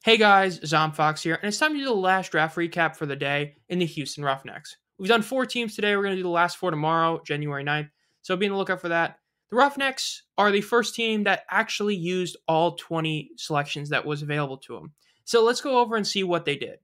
Hey guys, Zomfox here, and it's time to do the last draft recap for the day in the Houston Roughnecks. We've done 4 teams today. We're going to do the last 4 tomorrow, January 9th. So be on the lookout for that. The Roughnecks are the first team that actually used all 20 selections that was available to them. So let's go over and see what they did.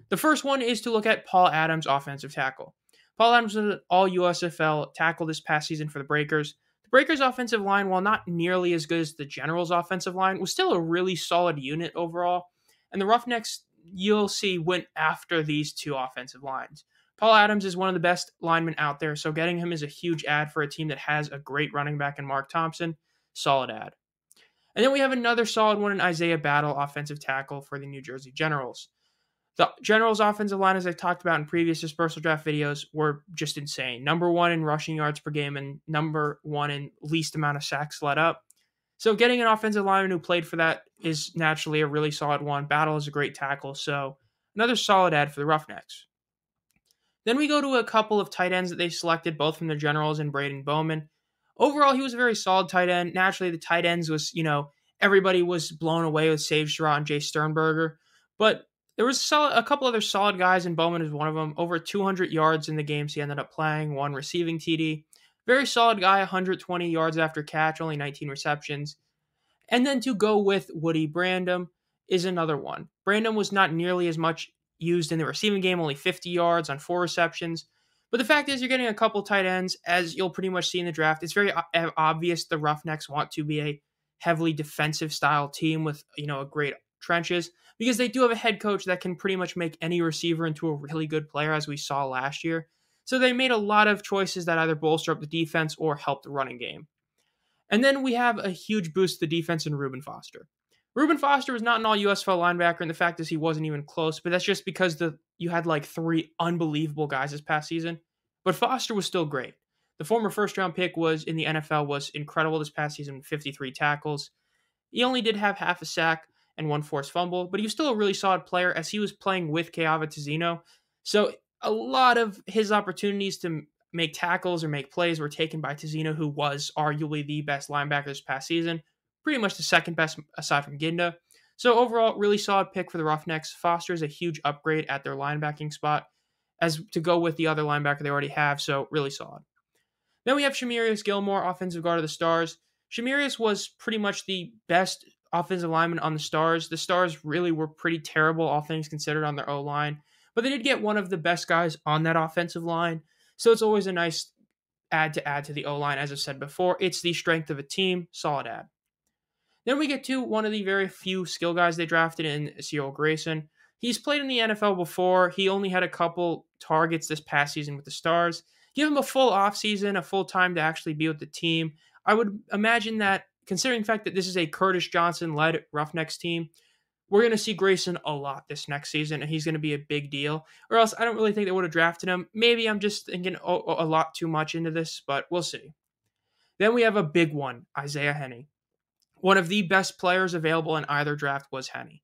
The first one is to look at Paul Adams, offensive tackle. Paul Adams was an all USFL tackle this past season for the Breakers. The Breakers' offensive line, while not nearly as good as the Generals' offensive line, was still a really solid unit overall. And the Roughnecks, you'll see, went after these two offensive lines. Paul Adams is one of the best linemen out there, so getting him is a huge add for a team that has a great running back in Mark Thompson. Solid add. And then we have another solid one in Isaiah Battle, offensive tackle for the New Jersey Generals. The Generals' offensive line, as I talked about in previous dispersal draft videos, were just insane. Number 1 in rushing yards per game and number 1 in least amount of sacks let up. So getting an offensive lineman who played for that is naturally a really solid one. Battle is a great tackle, so another solid add for the Roughnecks. Then we go to a couple of tight ends that they selected, both from the Generals and Braden Bowman. Overall, he was a very solid tight end. Naturally, the tight ends was, everybody was blown away with Sage Surratt and Jay Sternberger. But there was a couple other solid guys, and Bowman is one of them. Over 200 yards in the games he ended up playing, 1 receiving TD. Very solid guy, 120 yards after catch, only 19 receptions. And then to go with Woody Brandom is another one. Brandom was not nearly as much used in the receiving game, only 50 yards on 4 receptions. But the fact is, you're getting a couple tight ends, as you'll pretty much see in the draft. It's very obvious the Roughnecks want to be a heavily defensive style team with, a great trenches, because they do have a head coach that can pretty much make any receiver into a really good player, as we saw last year. So they made a lot of choices that either bolster up the defense or help the running game. And then we have a huge boost to the defense in Reuben Foster. Reuben Foster was not an all USFL linebacker, and the fact is he wasn't even close, but that's just because you had like 3 unbelievable guys this past season. But Foster was still great. The former first-round pick was in the NFL was incredible this past season with 53 tackles. He only did have half a sack and 1 forced fumble, but he was still a really solid player as he was playing with Keava Tizino. So a lot of his opportunities to make tackles or make plays were taken by Tizino, who was arguably the best linebacker this past season. Pretty much the second best aside from Ginda. So overall, really solid pick for the Roughnecks. Foster is a huge upgrade at their linebacking spot as to go with the other linebacker they already have, so really solid. Then we have Shamarius Gilmore, offensive guard of the Stars. Shamarius was pretty much the best offensive lineman on the Stars. The Stars really were pretty terrible, all things considered, on their O-line. But they did get one of the best guys on that offensive line. So it's always a nice add to the O-line. As I've said before, it's the strength of a team. Solid add. Then we get to one of the very few skill guys they drafted in Cyril Grayson. He's played in the NFL before. He only had a couple targets this past season with the Stars. Give him a full offseason, a full time to actually be with the team. I would imagine that, considering the fact that this is a Curtis Johnson-led Roughnecks team, we're going to see Grayson a lot this next season, and he's going to be a big deal. Or else I don't really think they would have drafted him. Maybe I'm just thinking a lot too much into this, but we'll see. Then we have a big one, Isaiah Henne. One of the best players available in either draft was Henne.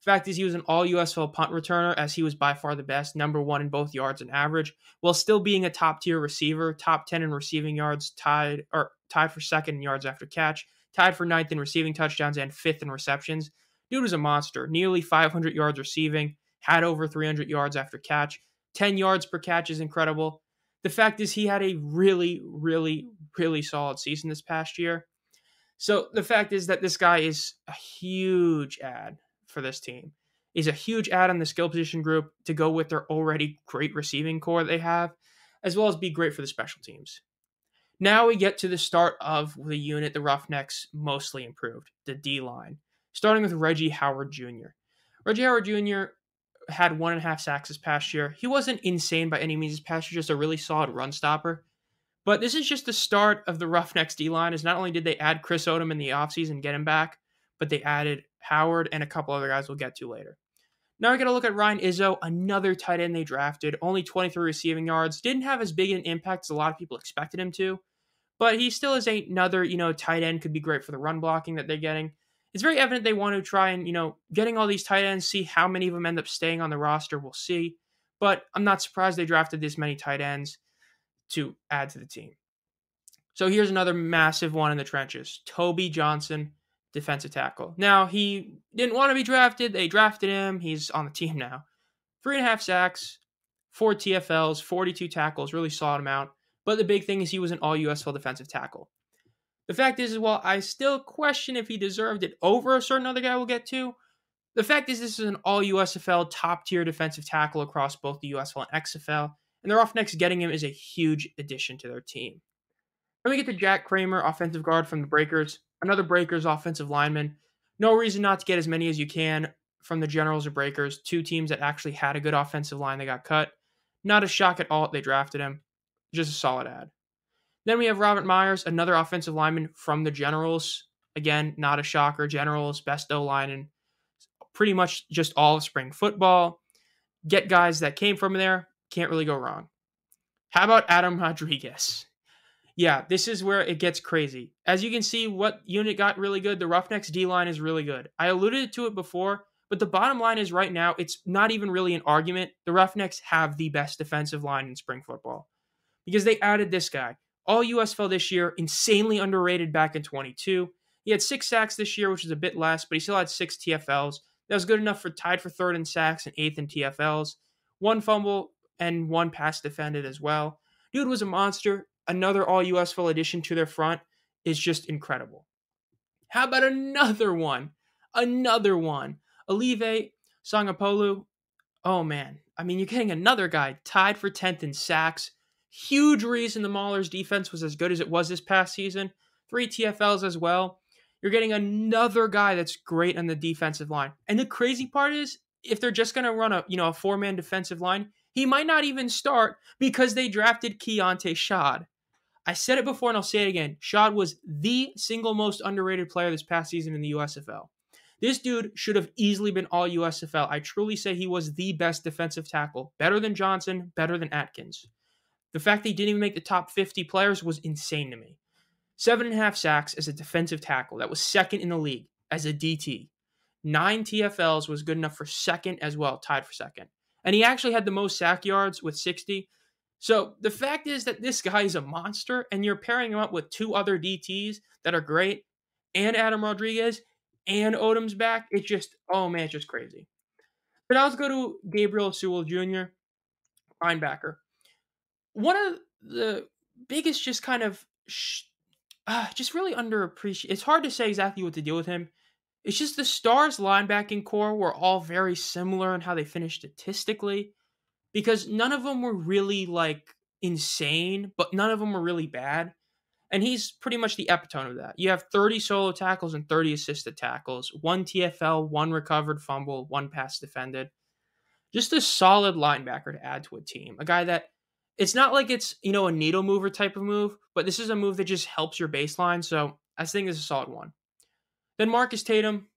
The fact is, he was an all-USFL punt returner, as he was by far the best, number 1 in both yards and average, while still being a top-tier receiver, top 10 in receiving yards, tied for second in yards after catch, tied for 9th in receiving touchdowns, and 5th in receptions. Dude was a monster. Nearly 500 yards receiving, had over 300 yards after catch. 10 yards per catch is incredible. The fact is, he had a really, really, really solid season this past year. So the fact is that this guy is a huge add for this team. He's a huge add on the skill position group to go with their already great receiving core they have, as well as be great for the special teams. Now we get to the start of the unit the Roughnecks mostly improved, the D-line. Starting with Reggie Howard Jr. Reggie Howard Jr. had 1.5 sacks this past year. He wasn't insane by any means this past year, just a really solid run stopper. But this is just the start of the Roughnecks D-line, as not only did they add Chris Odom in the offseason and get him back, but they added Howard and a couple other guys we'll get to later. Now we're going to look at Ryan Izzo, another tight end they drafted, only 23 receiving yards. Didn't have as big an impact as a lot of people expected him to, but he still is another, tight end, could be great for the run blocking that they're getting. It's very evident they want to try and, getting all these tight ends, see how many of them end up staying on the roster, we'll see. But I'm not surprised they drafted this many tight ends to add to the team. So here's another massive one in the trenches. Toby Johnson, defensive tackle. Now, he didn't want to be drafted. They drafted him. He's on the team now. 3.5 sacks, 4 TFLs, 42 tackles, really solid amount. But the big thing is he was an all USFL defensive tackle. The fact is, while I still question if he deserved it over a certain other guy we'll get to, the fact is this is an all USFL top tier defensive tackle across both the USFL and XFL, and the Roughnecks getting him is a huge addition to their team. Then we get to Jack Kramer, offensive guard from the Breakers, another Breakers offensive lineman. No reason not to get as many as you can from the Generals or Breakers, two teams that actually had a good offensive line that got cut. Not a shock at all they drafted him. Just a solid ad. Then we have Robert Myers, another offensive lineman from the Generals. Again, not a shocker. Generals, best O-line in pretty much just all of spring football. Get guys that came from there. Can't really go wrong. How about Adam Rodriguez? Yeah, this is where it gets crazy. As you can see, what unit got really good? The Roughnecks D-line is really good. I alluded to it before, but the bottom line is right now, it's not even really an argument. The Roughnecks have the best defensive line in spring football because they added this guy. All USFL this year, insanely underrated back in 22. He had 6 sacks this year, which is a bit less, but he still had 6 TFLs. That was good enough for tied for 3rd in sacks and 8th in TFLs. 1 fumble and 1 pass defended as well. Dude was a monster. Another all USFL addition to their front is just incredible. How about another one? Olive Sangapolu. Oh man. I mean, you're getting another guy tied for 10th in sacks. Huge reason the Maulers defense was as good as it was this past season. 3 TFLs as well. You're getting another guy that's great on the defensive line. And the crazy part is, if they're just going to run a 4-man defensive line, he might not even start because they drafted Keontae Shad. I said it before and I'll say it again. Shad was the single most underrated player this past season in the USFL. This dude should have easily been all USFL. I truly say he was the best defensive tackle. Better than Johnson, better than Atkins. The fact that he didn't even make the top 50 players was insane to me. 7.5 sacks as a defensive tackle. That was 2nd in the league as a DT. 9 TFLs was good enough for 2nd as well, tied for 2nd. And he actually had the most sack yards with 60. So the fact is that this guy is a monster, and you're pairing him up with 2 other DTs that are great, and Adam Rodriguez, and Odom's back. It's just, oh man, it's just crazy. But now let's go to Gabriel Sewell Jr., linebacker. One of the biggest just kind of, just really underappreciated. It's hard to say exactly what to do with him. It's just the Stars linebacking core were all very similar in how they finished statistically, because none of them were really insane, but none of them were really bad. And he's pretty much the epitome of that. You have 30 solo tackles and 30 assisted tackles, 1 TFL, 1 recovered fumble, 1 pass defended. Just a solid linebacker to add to a team. A guy that, it's not like it's, a needle mover type of move, but this is a move that just helps your baseline. So I think it's a solid one. Then Marcus Tatum,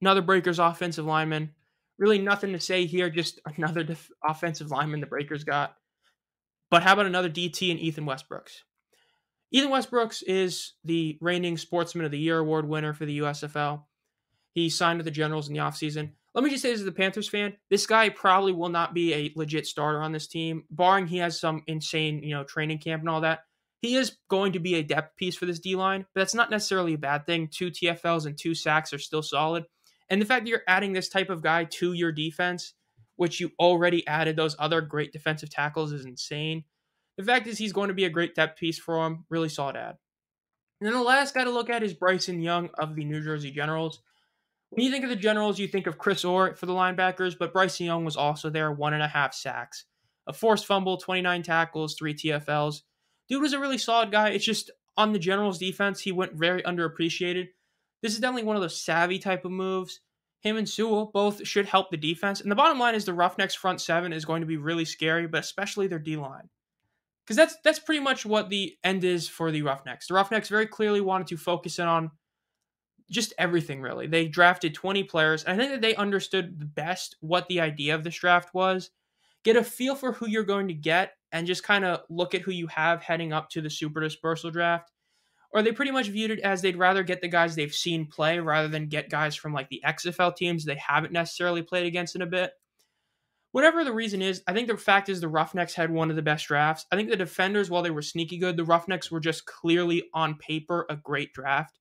another Breakers offensive lineman. Really nothing to say here, just another offensive lineman the Breakers got. But how about another DT and Ethan Westbrooks? Ethan Westbrooks is the reigning Sportsman of the Year award winner for the USFL. He signed with the Generals in the offseason. Let me just say this as a Panthers fan, this guy probably will not be a legit starter on this team, barring he has some insane, training camp and all that. He is going to be a depth piece for this D-line, but that's not necessarily a bad thing. 2 TFLs and 2 sacks are still solid. And the fact that you're adding this type of guy to your defense, which you already added those other great defensive tackles, is insane. The fact is he's going to be a great depth piece for him. Really solid ad. And then the last guy to look at is Bryson Young of the New Jersey Generals. When you think of the Generals, you think of Chris Orr for the linebackers, but Bryson Young was also there, 1.5 sacks. A forced fumble, 29 tackles, 3 TFLs. Dude was a really solid guy. It's just on the Generals defense, he went very underappreciated. This is definitely one of those savvy type of moves. Him and Sewell both should help the defense. And the bottom line is the Roughnecks front 7 is going to be really scary, but especially their D-line. Because that's pretty much what the end is for the Roughnecks. The Roughnecks very clearly wanted to focus in on just everything, really. They drafted 20 players, and I think that they understood the best what the idea of this draft was. Get a feel for who you're going to get, and just kind of look at who you have heading up to the Super Dispersal draft. Or they pretty much viewed it as they'd rather get the guys they've seen play rather than get guys from the XFL teams they haven't necessarily played against in a bit. Whatever the reason is, I think the fact is the Roughnecks had one of the best drafts. I think the defenders, while they were sneaky good, the Roughnecks were just clearly on paper a great draft.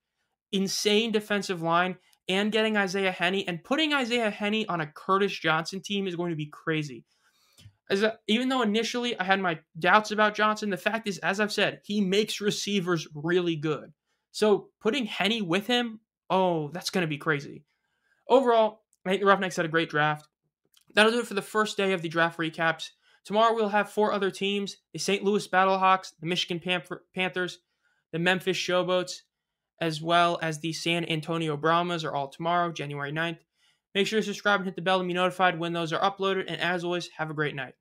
insane defensive line and getting Isaiah Henney and putting Isaiah Henney on a Curtis Johnson team is going to be crazy. Even though initially I had my doubts about Johnson, the fact is, as I've said, he makes receivers really good. So putting Henney with him, oh, that's going to be crazy. Overall, I think the Roughnecks had a great draft. That'll do it for the first day of the draft recaps. Tomorrow we'll have 4 other teams: the St. Louis Battlehawks, the Michigan Panthers, the Memphis Showboats, as well as the San Antonio Brahmas are all tomorrow, January 9th. Make sure to subscribe and hit the bell to be notified when those are uploaded. And as always, have a great night.